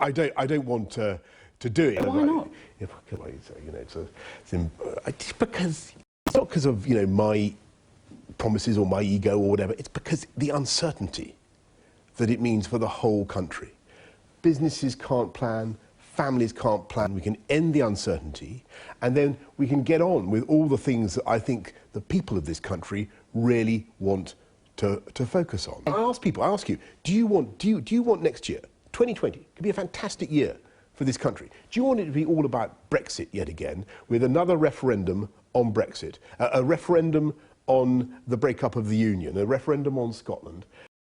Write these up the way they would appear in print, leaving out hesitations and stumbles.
I don't want to do it. Why not? It's because it's not because of my promises or my ego or whatever. It's because the uncertainty that it means for the whole country. Businesses can't plan. Families can't plan. We can end the uncertainty, and then we can get on with all the things that I think the people of this country really want to focus on. I ask you, do you want next year, 2020, to be a fantastic year for this country? Do you want it to be all about Brexit yet again, with another referendum on Brexit, a referendum on the breakup of the Union, a referendum on Scotland?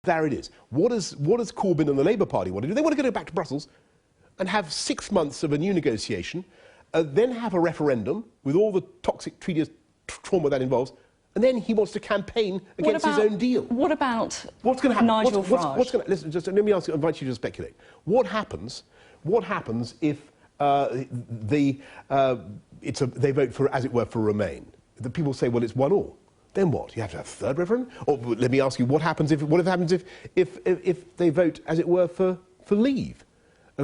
There it is. What does Corbyn and the Labour Party want to do? They want to go back to Brussels and have 6 months of a new negotiation, then have a referendum with all the toxic treaty trauma that involves, and then he wants to campaign against his own deal. What about what's going to happen? Nigel Farage? Listen, just let me invite you to speculate. What happens if they vote for, as it were, for Remain? The people say, well, it's 1-1. Then what? You have to have a third referendum? Or let me ask you, what happens if they vote, as it were, for Leave?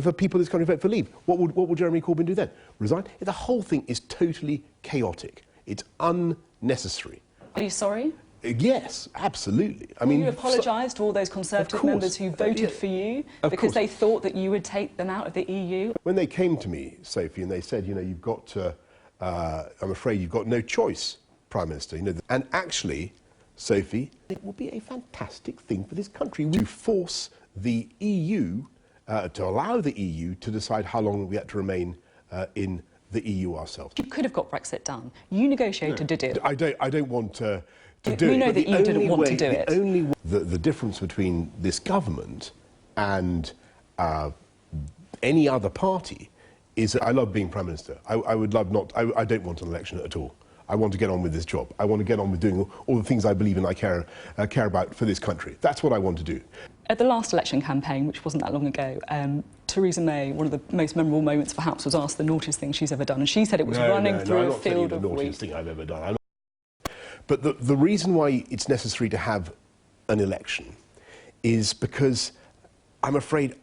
For people in this country vote for Leave? What would Jeremy Corbyn do then? Resign? The whole thing is totally chaotic. It's unnecessary. Are you sorry? Yes, absolutely. I mean, you apologise to all those Conservative members who voted for you because they thought that you would take them out of the EU? When they came to me, Sophie, and they said, you've got to, I'm afraid you've got no choice, Prime Minister. And actually, Sophie, it will be a fantastic thing for this country to force the EU, to allow the EU to decide how long we have to remain in the EU ourselves. You could have got Brexit done. You negotiated a deal. I don't want to do it. We know that you didn't want to do it. The difference between this government and any other party is that I love being Prime Minister. I don't want an election at all. I want to get on with this job. I want to get on with doing all the things I believe in, I care about for this country. That's what I want to do. At the last election campaign, which wasn't that long ago, Theresa May, one of the most memorable moments perhaps, was asked the naughtiest thing she's ever done, and she said it was running through a field of wheat. the naughtiest thing I've ever done. But the reason why it's necessary to have an election is because I'm afraid